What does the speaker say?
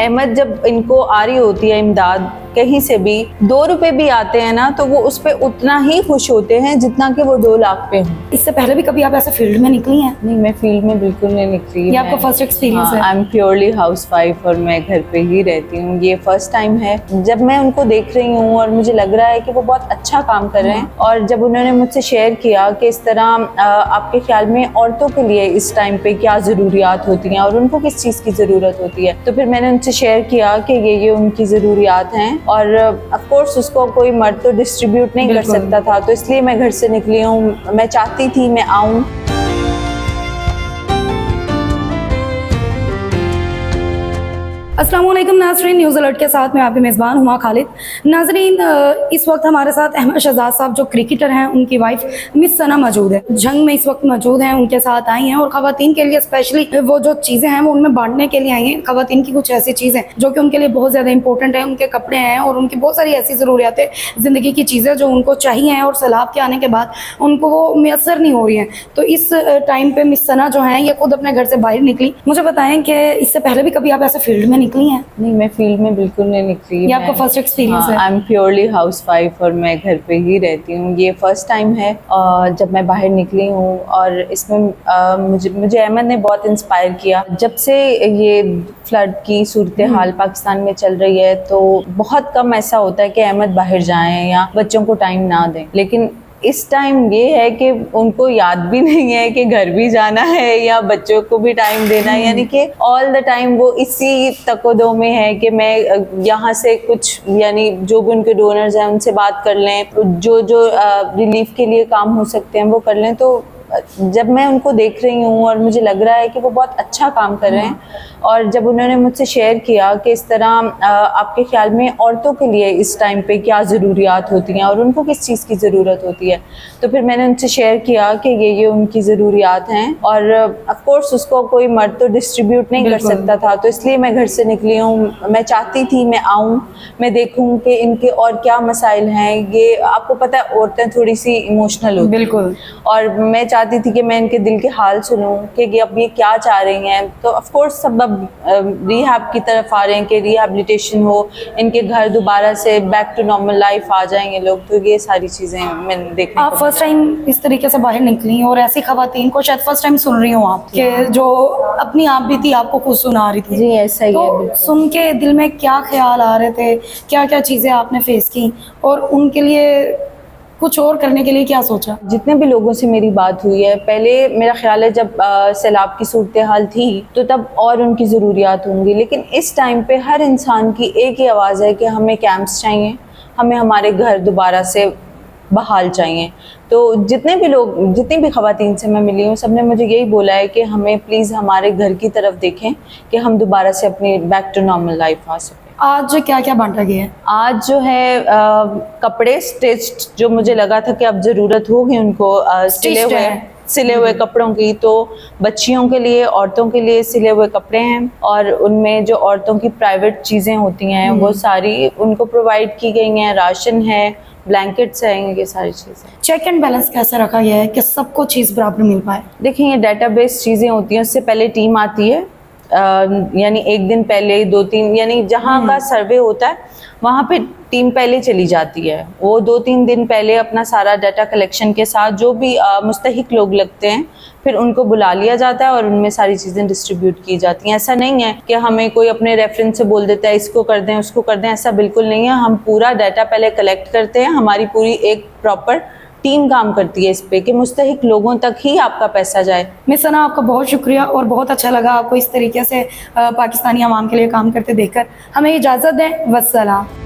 अहमद जब इनको आ रही होती है इमदाद कहीं से भी, 2 रुपए भी आते हैं ना तो वो उस पे उतना ही खुश होते हैं जितना कि वो 2 लाख पे हों। इससे पहले भी कभी आप ऐसे फील्ड में निकली हैं? नहीं, मैं फील्ड में बिल्कुल नहीं निकली। ये आपका फर्स्ट एक्सपीरियंस है? आई एम प्योरली हाउसवाइफ और मैं घर पे ही रहती हूँ। ये फर्स्ट टाइम है जब मैं उनको देख रही हूँ और मुझे लग रहा है कि वो बहुत अच्छा काम कर रहे हैं। और जब उन्होंने मुझसे शेयर किया कि इस तरह आपके ख्याल में औरतों के लिए इस टाइम पे क्या ज़रूरियात होती हैं और उनको किस चीज़ की ज़रूरत होती है, तो फिर मैंने उनसे शेयर किया कि ये उनकी ज़रूरियात हैं। और ऑफ कोर्स उसको कोई मर्द तो डिस्ट्रीब्यूट नहीं कर सकता था, तो इसलिए मैं घर से निकली हूँ। मैं चाहती थी मैं आऊँ। अस्सलाम वालेकुम नाज़रीन, न्यूज़ अलर्ट के साथ मैं आपकी मेज़बान हुमा खालिद। नाज़रीन, इस वक्त हमारे साथ अहमद शहजाद साहब जो क्रिकेटर हैं, उनकी वाइफ मिस सना मौजूद है, जंग में इस वक्त मौजूद हैं, उनके साथ आई हैं और ख़वातीन के लिए स्पेशली वो जो चीज़ें हैं वो उनमें बांटने के लिए आई हैं। ख़वातीन की कुछ ऐसी चीज़ें जो कि उनके लिए बहुत ज़्यादा इंपॉर्टेंट है, उनके कपड़े हैं और उनकी बहुत सारी ऐसी ज़रूरियातें ज़िंदगी की चीज़ें जो उनको चाहिए हैं और सैलाब के आने के बाद उनको वो मैसर नहीं हो रही हैं। तो इस टाइम पर मिस सना जो हैं ये खुद अपने घर से बाहर निकली। मुझे बताएं कि इससे पहले भी कभी आप ऐसे फील्ड में निकली हैं? नहीं, मैं फील्ड में बिल्कुल नहीं निकली। ये आपका फर्स्ट एक्सपीरियंस है? आई एम प्योरली हाउसवाइफ और मैं घर पे ही रहती हूँ। ये फर्स्ट टाइम है जब मैं बाहर निकली हूँ। और इसमें मुझे अहमद ने बहुत इंस्पायर किया। जब से ये फ्लड की सूरत हाल पाकिस्तान में चल रही है तो बहुत कम ऐसा होता है कि अहमद बाहर जाएं या बच्चों को टाइम ना दें, लेकिन इस टाइम ये है कि उनको याद भी नहीं है कि घर भी जाना है या बच्चों को भी टाइम देना है, यानी कि ऑल द टाइम वो इसी तकदो में है कि मैं यहाँ से कुछ, यानी जो भी उनके डोनर्स हैं उनसे बात कर लें, जो रिलीफ के लिए काम हो सकते हैं वो कर लें। तो जब मैं उनको देख रही हूँ और मुझे लग रहा है कि वो बहुत अच्छा काम कर रहे हैं। और जब उन्होंने मुझसे शेयर किया कि इस तरह आपके ख्याल में औरतों के लिए इस टाइम पे क्या ज़रूरियात होती हैं और उनको किस चीज़ की ज़रूरत होती है, तो फिर मैंने उनसे शेयर किया कि ये उनकी ज़रूरियात हैं। और ऑफ कोर्स उसको कोई मर्द तो डिस्ट्रीब्यूट नहीं कर सकता था, तो इसलिए मैं घर से निकली हूँ। मैं चाहती थी मैं आऊँ, मैं देखूँ कि इनके और क्या मसाइल हैं। ये आपको पता है औरतें थोड़ी सी इमोशनल होती हैं, बिल्कुल, और मैं चाहती थी कि मैं इनके दिल के हाल सुनूं कि अब ये क्या चाह रही हैं। तो ऑफ कोर्स सब अब रिहैब की तरफ आ रहे हैं कि रिहैबिलिटेशन हो, इनके घर दोबारा से बैक टू नॉर्मल लाइफ आ जाएंगे लोग। तो ये सारी चीज़ें मैंने देखने आप फर्स्ट टाइम इस तरीके से बाहर निकली और ऐसी खवातीन को शायद फर्स्ट टाइम सुन रही हूँ आप कि जो अपनी आप भी थी, आपको खुद सुना रही थी। जी ऐसा ही तो है। सुन के दिल में क्या ख्याल आ रहे थे, क्या क्या चीज़ें आपने फेस की और उनके लिए कुछ और करने के लिए क्या सोचा? जितने भी लोगों से मेरी बात हुई है, पहले मेरा ख्याल है जब सैलाब की सूरत हाल थी तो तब और उनकी ज़रूरियात होंगी, लेकिन इस टाइम पे हर इंसान की एक ही आवाज़ है कि हमें कैंप्स चाहिए, हमें हमारे घर दोबारा से बहाल चाहिए। तो जितने भी लोग, जितनी भी ख़वातीन से मैं मिली हूँ, सब ने मुझे यही बोला है कि हमें प्लीज़ हमारे घर की तरफ देखें कि हम दोबारा से अपनी बैक टू नॉर्मल लाइफ आ सकें। आज क्या क्या बांटा गया है? आज जो है कपड़े स्टिच्ड, जो मुझे लगा था कि अब ज़रूरत होगी उनको सिले हुए कपड़ों की, तो बच्चियों के लिए, औरतों के लिए सिले हुए कपड़े हैं। और उनमें जो औरतों की प्राइवेट चीज़ें होती हैं वो सारी उनको प्रोवाइड की गई हैं। राशन है, ब्लैंकेट्स हैं, ये सारी चीज़ें। चेक एंड बैलेंस कैसे रखा गया है कि सबको चीज़ बराबर मिल पाए? देखिए, ये डाटाबेस चीज़ें होती हैं, उससे पहले टीम आती है, यानी एक दिन पहले, 2-3, यानी जहाँ का सर्वे होता है वहाँ पे टीम पहले चली जाती है। वो 2-3 दिन पहले अपना सारा डाटा कलेक्शन के साथ जो भी मुस्तहिक लोग लगते हैं फिर उनको बुला लिया जाता है और उनमें सारी चीज़ें डिस्ट्रीब्यूट की जाती हैं। ऐसा नहीं है कि हमें कोई अपने रेफरेंस से बोल देता है इसको कर दें उसको कर दें, ऐसा बिल्कुल नहीं है। हम पूरा डाटा पहले कलेक्ट करते हैं, हमारी पूरी एक प्रॉपर टीम काम करती है इस पे कि मुस्तहिक लोगों तक ही आपका पैसा जाए। मिस सना, आपका बहुत शुक्रिया और बहुत अच्छा लगा आपको इस तरीके से पाकिस्तानी आवाम के लिए काम करते देखकर। हमें इजाज़त दें, वस्सलाम।